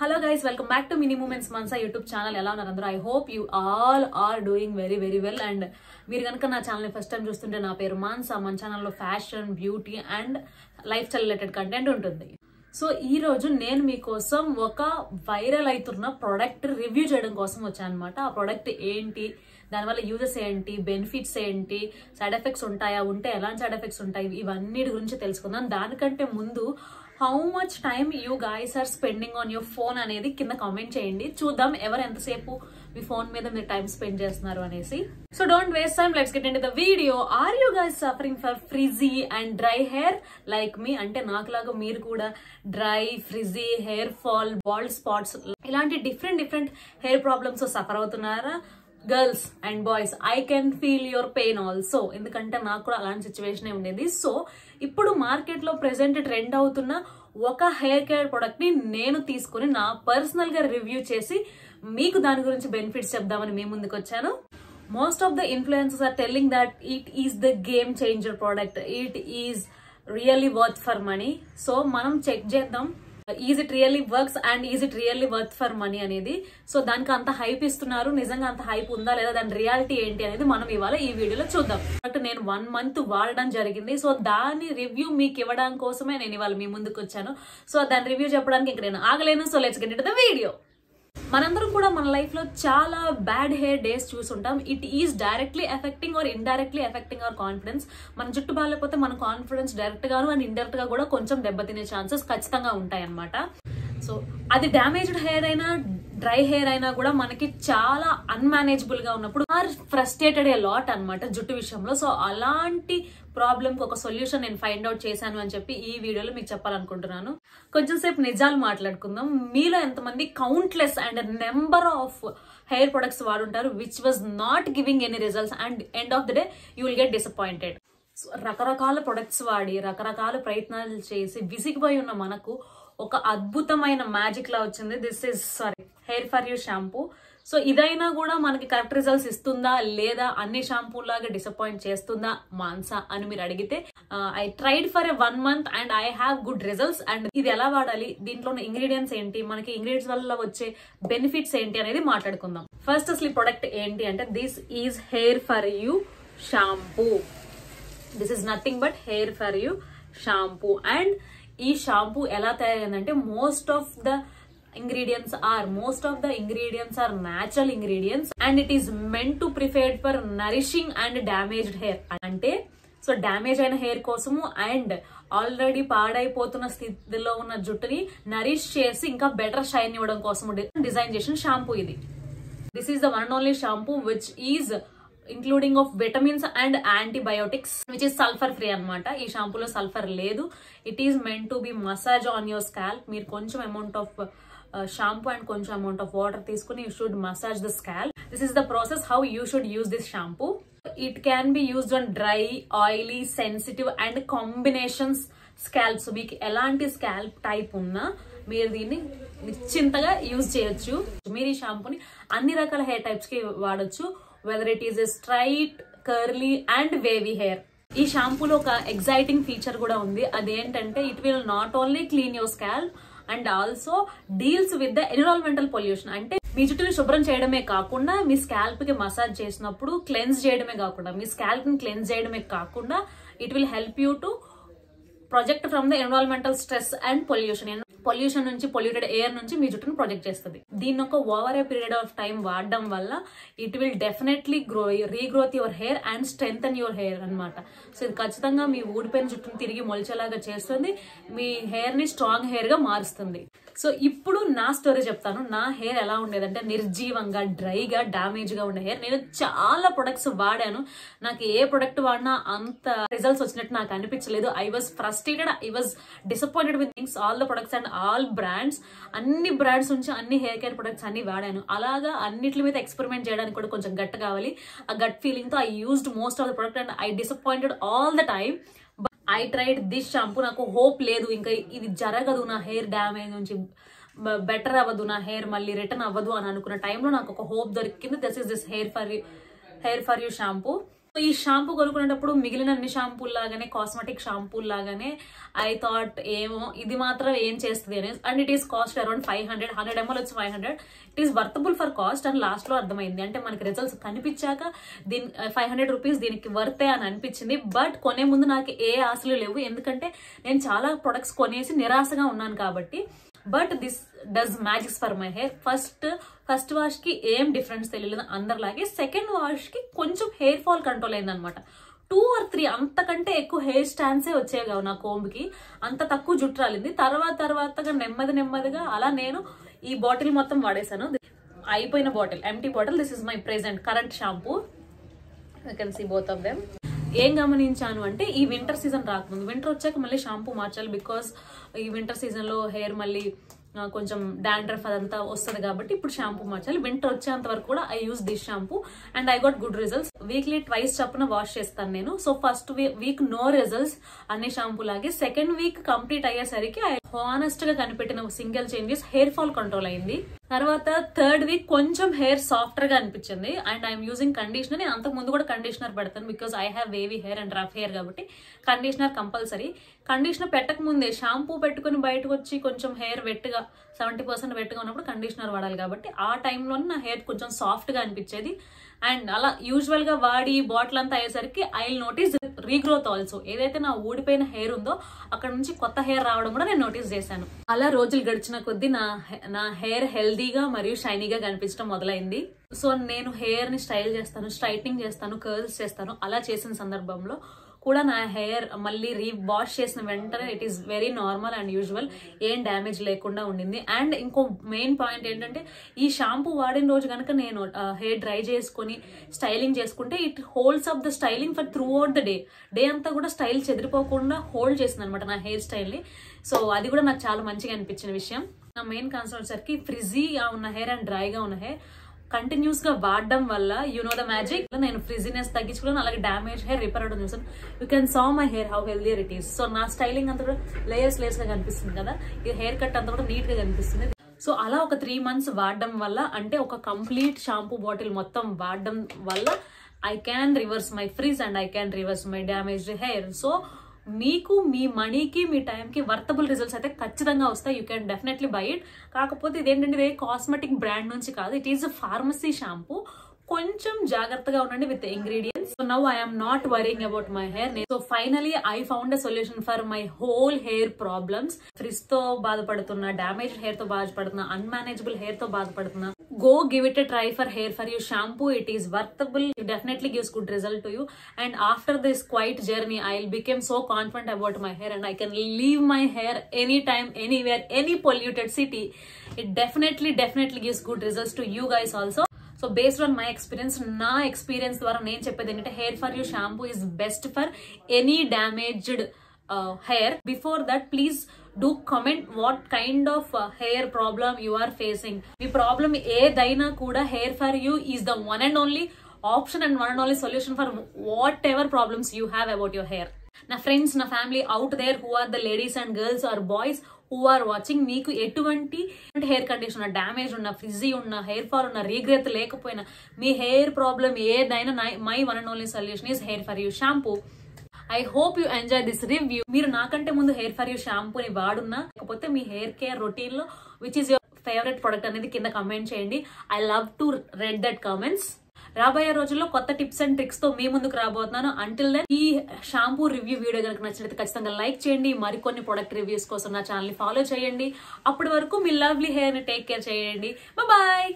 Hello guys, welcome back to Mini Moments Mansa YouTube channel. ఎలా ఉన్నారు అందరూ? I hope you all are doing very well and మీరు గనుక నా channel ని ఫస్ట్ టైం చూస్తుంటే నా పేరు మాన్సా. మన ఛానల్లో fashion, beauty and life style related content ఉంటుంది. సో ఈ రోజు నేను మీకోసం ఒక వైరల్ అవుతున్న ప్రోడక్ట్ రివ్యూ చేయడం కోసం వచ్చాను అనమాట. ఆ ప్రోడక్ట్ ఏంటి, దానివల్ల యూజెస్ ఏంటి, బెనిఫిట్స్ ఏంటి, సైడ్ ఎఫెక్ట్స్ ఉంటాయా, ఉంటే ఎలాంటి సైడ్ ఎఫెక్ట్స్ ఉంటాయి, ఇవన్నీ గురించి తెలుసుకుందాం. దానికంటే ముందు how much time you guys are spending on your phone అనేది కింద కామెంట్ చేయండి. చూద్దాం ఎవరు ఎంతసేపు మీ ఫోన్ మీద మీరు టైం స్పెండ్ చేస్తున్నారు అనేసి. So don't waste time, let's get into the video. Are you guys suffering for frizzy and dry hair like me? అంటే నాకులాగా మీరు కూడా dry, frizzy, hair fall, bald spots ఇలాంటి డిఫరెంట్ హెయిర్ ప్రాబ్లమ్స్ సఫర్ అవుతున్నారా? Girls and boys, I can feel your pain also. ఎందుకంటే నాకు కూడా అలాంటి సిచ్యువేషన్ ఉండేది. సో ఇప్పుడు మార్కెట్ లో ప్రెసెంట్ ట్రెండ్ అవుతున్న ఒక హెయిర్ కేర్ ప్రొడక్ట్ ని నేను తీసుకుని నా పర్సనల్ గా రివ్యూ చేసి మీకు దాని గురించి బెనిఫిట్స్ చెప్దామని మీ ముందుకు వచ్చాను. Most of the influencers are telling that it is the game changer product, it is really worth for money. So మనం చెక్ చేద్దాం, is it really works and is it really worth for money అనేది. So దానికి అంత hype ఇస్తున్నారు, నిజంగా అంత hype ఉందా లేదా, దాని రియాలిటీ ఏంటి అనేది మనం ఇవాళ ఈ వీడియోలో చూద్దాం. బట్ నేను 1 month వాడడం జరిగింది. సో దాని రివ్యూ మీకు ఇవ్వడం కోసమే నేను ఇవాళ మీ ముందుకు వచ్చాను. సో దాని రివ్యూ చెప్పడానికి ఇంక నేను ఆగలేను. So let's get into the video. మనందరం కూడా మన లైఫ్ లో చాలా బ్యాడ్ హెయిర్ డేస్ చూసుంటాం. It is directly affecting or indirectly affecting our confidence. మన జుట్టు బాగాలేకపోతే మన కాన్ఫిడెన్స్ డైరెక్ట్ గాను అండ్ ఇండైరెక్ట్ గా కూడా కొంచెం దెబ్బతినే ఛాన్సెస్ ఖచ్చితంగా ఉంటాయి అన్నమాట. సో అది డ్యామేజ్డ్ హెయిర్ అయినా డ్రై హెయిర్ అయినా కూడా మనకి చాలా అన్మేనేజబుల్ గా ఉన్నప్పుడు ఫ్రస్ట్రేటెడ్ ఏ లాట్ అనమాట జుట్టు విషయంలో. సో అలాంటి ప్రాబ్లమ్ కి ఒక సొల్యూషన్ నేను ఫైండ్ అవుట్ చేశాను అని చెప్పి ఈ వీడియోలో మీకు చెప్పాలనుకుంటున్నాను. కొంచెం సేపు నిజాలు మాట్లాడుకుందాం. మీలో ఎంతమంది countless and number of hair products వాడుంటారు which was not giving any results and end of the day you will get disappointed. రకరకాల ప్రొడక్ట్స్ వాడి రకరకాల ప్రయత్నాలు చేసి విసిగిపోయి ఉన్న మనకు ఒక అద్భుతమైన మ్యాజిక్ లా వచ్చింది. This is hair for you shampoo. So ఇదైనా కూడా మనకి కరెక్ట్ రిజల్ట్స్ ఇస్తుందా లేదా, అన్ని షాంపూ లాగా డిసప్పాయింట్ చేస్తుందా మాన్సా అని మీరు అడిగితే, I tried for a 1 month and I have good results. And ఇది ఎలా వాడాలి, దీంట్లో ఉన్న ఇంగ్రీడియంట్స్ ఏంటి, మనకి ఇంగ్రీడియంట్స్ వల్ల వచ్చే బెనిఫిట్స్ ఏంటి అనేది మాట్లాడుకుందాం. ఫస్ట్ అసలు ఈ ప్రొడక్ట్ ఏంటి అంటే, this is hair for you shampoo. This is nothing but hair for you shampoo. And ఈ షాంపూ ఎలా తయారైందంటే, most of the ingredients are natural ingredients and it is meant to prepared for nourishing and damaged hair. అంటే so damage అయిన hair కోసము and already పాడైపోతున్న స్థితిలో ఉన్న జుట్టుని Nourish చేసి ఇంకా బెటర్ షైన్ ఇవ్వడం కోసం డిజైన్ చేసిన షాంపూ ఇది. This is the one and only shampoo which is including of vitamins and antibiotics which is sulphur free అనమాట. ఈ షాంపూలో సల్ఫర్ లేదు. It is meant to be massage on your scalp. మీరు కొంచెం amount of shampoo and కొంచెం amount of water తీసుకుని you should massage the scalp. This is the process how you should use this shampoo. It can be used on dry, oily, sensitive and combinations scalps. మీకు ఎలాంటి scalp type ఉన్నా మీరు దీన్ని నిశ్చింతగా use చేయొచ్చు. మీరు ఈ షాంపూని అన్ని రకాల హెయిర్ టైప్స్ కి వాడచ్చు, whether it is a straight, curly and wavy hair. ఈ షాంపూలో ఒక ఎగ్జైటింగ్ ఫీచర్ కూడా ఉంది. అదేంటంటే it will not only clean your scalp and also deals with the environmental pollution. అంటే మీ జుట్టుని శుభ్రం చేయడమే కాకుండా, మీ స్కాల్ప్ కి మసాజ్ చేసినప్పుడు క్లెన్స్ చేయడమే కాకుండా, మీ స్కాల్ప్ ని క్లెన్స్ చేయడమే కాకుండా it will help you to project from the environmental stress and pollution నుంచి, పొల్యూటెడ్ ఎయిర్ నుంచి మీ జుట్టును ప్రొజెక్ట్ చేస్తుంది. దీన్ని ఒక over a period of time వాడడం వల్ల it will definitely regrowth your hair and strengthen your hair అనమాట. సో ఇది ఖచ్చితంగా మీ ఊడిపోయిన జుట్టును తిరిగి మొలిచేలాగా చేస్తుంది, మీ హెయిర్ ని స్ట్రాంగ్ హెయిర్ గా మారుస్తుంది. సో ఇప్పుడు నా స్టోరీ చెప్తాను. నా హెయిర్ ఎలా ఉండేదంటే నిర్జీవంగా, డ్రైగా, డామేజ్ గా ఉండే హెయిర్. నేను చాలా ప్రొడక్ట్స్ వాడాను. నాకు ఏ ప్రొడక్ట్ వాడినా అంత రిజల్ట్స్ వచ్చినట్టు నాకు అనిపించలేదు. I was frustrated, I was disappointed with things, all the products and all brands. అన్ని బ్రాండ్స్ నుంచి అన్ని హెయిర్ కేర్ ప్రొడక్ట్స్ అన్ని వాడాను. అలాగా అన్నిటి మీద ఎక్స్పెరిమెంట్ చేయడానికి కూడా కొంచెం గట్ కావాలి. ఆ గట్ ఫీలింగ్ తో I used most of the product and I disappointed all the time. I tried this shampoo. నాకు హోప్ లేదు, ఇంకా ఇది జరగదు, నా హెయిర్ డ్యామేజ్ నుంచి బెటర్ అవ్వదు, నా హెయిర్ మళ్ళీ రిటర్న్ అవ్వదు అని అనుకున్న టైంలో నాకు ఒక హోప్ దొరికింది. This is this hair for you shampoo. ఈ షాంపూ కొనుక్కునేటప్పుడు మిగిలిన అన్ని షాంపూల్ లాగానే కాస్మెటిక్ షాంపూల్ లాగానే ఐ థాట్ ఏమో ఇది మాత్రం ఏం చేస్తుంది అని. And it is cost around 500 ml వచ్చి 500. It is worthable for cost అని లాస్ట్ లో అర్థమైంది. అంటే మనకి రిజల్ట్స్ కనిపించాక దీని 500 రూపీస్ దీనికి వర్తే అని అనిపించింది. బట్ కొనే ముందు నాకు ఏ ఆశలు లేవు, ఎందుకంటే నేను చాలా ప్రొడక్ట్స్ కొనేసి నిరాశగా ఉన్నాను కాబట్టి. But this does magics for my hair. First wash కి ఏం డిఫరెన్స్ తెలియలేదు అందరిలాగే. సెకండ్ వాష్ కి కొంచెం హెయిర్ ఫాల్ కంట్రోల్ అయింది అనమాట. 2 or 3 అంతకంటే ఎక్కువ హెయిర్ స్టాండ్సే వచ్చాయి కావు నా కోంబుకి, అంత తక్కువ జుట్టు రాలింది. తర్వాతగా నెమ్మదిగా అలా నేను ఈ బాటిల్ మొత్తం వాడేశాను. అయిపోయిన bottle, empty bottle. This is my present current shampoo. You can see both of them. ఏం గమనించాను అంటే ఈ వింటర్ సీజన్ రాకముందు, వింటర్ వచ్చాక మళ్ళీ షాంపూ మార్చాలి. బికాస్ ఈ వింటర్ సీజన్ లో హెయిర్ మళ్ళీ కొంచెం డాండ్రఫ్ అదంతా వస్తుంది కాబట్టి ఇప్పుడు షాంపూ మార్చాలి. వింటర్ వచ్చేంత వరకు కూడా I use this shampoo and I got good results. Weekly twice చప్పున వాష్ చేస్తాను నేను. So first week no results అన్ని షాంపూ లాగే. సెకండ్ వీక్ కంప్లీట్ అయ్యేసరికి హానెస్ట్ గా కనిపెట్టిన single changes hair fall control అయింది. తర్వాత థర్డ్ వీక్ కొంచెం హెయిర్ సాఫ్టర్ గా అనిపించింది. And I'm using conditioner. నేను అంతకు ముందు కూడా కండిషనర్ పెడతాను because I have wavy hair and rough hair కాబట్టి కండిషనర్ కంపల్సరీ. కండిషనర్ పెట్టక ముందే షాంపూ పెట్టుకుని బయటకు వచ్చి కొంచెం హెయిర్ వెట్గా 70% వెట్గా ఉన్నప్పుడు కండిషనర్ వాడాలి కాబట్టి ఆ టైంలోనే నా హెయిర్ కొంచెం సాఫ్ట్ గా అనిపించేది. అండ్ అలా యూజువల్ గా వాడి బాటిల్ అంతా అయ్యేసరికి I will notice regrowth also. ఏదైతే నా ఊడిపోయిన హెయిర్ ఉందో అక్కడ నుంచి కొత్త హెయిర్ రావడం కూడా నేను నోటీస్ చేశాను. అలా రోజులు గడిచిన కొద్దీ నా హెయిర్ హెల్దీగా మరియు షైనీగా కనిపించడం మొదలైంది. సో నేను హెయిర్ ని స్టైల్ చేస్తాను, స్ట్రైట్నింగ్ చేస్తాను, కర్ల్స్ చేస్తాను. అలా చేసిన సందర్భంలో కూడా నా హెయిర్ మళ్ళీ వాష్ చేసిన వెంటనే it is very normal and usual, ఏం డ్యామేజ్ లేకుండా ఉండింది. అండ్ ఇంకో మెయిన్ పాయింట్ ఏంటంటే ఈ షాంపూ వాడిన రోజు కనుక నేను హెయిర్ డ్రై చేసుకుని స్టైలింగ్ చేసుకుంటే it holds up the styling for through out the day అంతా కూడా స్టైల్ చెదిరిపోకుండా హోల్డ్ చేసింది అనమాట నా హెయిర్ స్టైల్ ని. సో అది కూడా నాకు చాలా మంచిగా అనిపించిన విషయం. నా మెయిన్ కన్సర్న్ వచ్చరికి ఫ్రిజీగా ఉన్న హెయిర్ అండ్ డ్రైగా ఉన్న హెయిర్ కంటిన్యూస్ గా వాడడం వల్ల యూ నో ద మ్యాజిక్. నేను ఫ్రిజీనెస్ తగ్గించుకున్నాను, అలాగే డ్యామేజ్ హెయిర్ రిపేర్ అవడం చూసాను. You can saw my hair how healthier it is. So నా స్టైలింగ్ అంతా కూడా లేయర్స్ గా కనిపిస్తుంది కదా, ఈ హెయిర్ కట్ అంతా కూడా నీట్ గా కనిపిస్తుంది. సో అలా ఒక 3 months వాడడం వల్ల, అంటే ఒక కంప్లీట్ షాంపూ బాటిల్ మొత్తం వాడడం వల్ల I can reverse my fridge and I can reverse my damaged hair. So మీకు మీ మనీకి మీ టైంకి వర్తబుల్ రిజల్ట్స్ అయితే ఖచ్చితంగా వస్తాయి. You can definitely by it. కాకపోతే ఇదేంటంటే ఇదే కాస్మెటిక్ బ్రాండ్ నుంచి కాదు, it is a pharmacy shampoo. కొంచెం జాగ్రత్తగా ఉండండి with ingredients. So now I'm not worrying about my hair. So finally I found a solution for my whole hair problems. Fridge తో బాధపడుతున్నా, డ్యామేజ్ హెయిర్ తో బాధపడుతున్నా, unmanageable hair తో బాధపడుతున్నా, go give it a try for hair for you shampoo. It is worthable. It definitely gives good result to you. And after this quiet journey, I'll become so confident about my hair and I can leave my hair anytime, anywhere, any polluted city. It definitely gives good results to you guys also. So based on my experience, na experience ద్వారా నేను చెప్పేది ఏంటంటే hair for you shampoo is best for any damaged hair. Before that, please do comment what kind of hair problem you are facing. Me problem ఏదైనా కూడా hair for you is the one and only option and one and only solution for whatever problems you have about your hair. నా friends, నా family out there who are the ladies and girls or boys who are watching, మీకు ఎటువంటి hair condition ఉన్న, damage ఉన్న, frizzy ఉన్న, hair fall ఉన్న, రీగ్రెత్ లేకపోయినా, మీ hair problem ఏదైనా my one and only solution is hair for you shampoo. I hope you enjoy this review. మీరు నాకంటే ముందు hair for you షాంపూని వాడున్నా, లేకపోతే మీ హెయిర్ కేర్ రొటీన్ లో which is your favourite product అనేది కింద కమెంట్ చేయండి. I love to read that comments. రాబోయే రోజుల్లో కొత్త టిప్స్ అండ్ ట్రిక్స్ తో మీ ముందుకు రాబోతున్నాను. అంటిల్ దెన్ ఈ షాంపూ రివ్యూ వీడియో కనుక నచ్చినట్లయితే ఖచ్చితంగా లైక్ చేయండి. మరికొన్ని ప్రొడక్ట్ రివ్యూస్ కోసం నా ఛానల్ ని ఫాలో చేయండి. అప్పటి వరకు మీ లవ్లీ హెయిర్ ని టేక్ కేర్ చేయండి. బాయ్.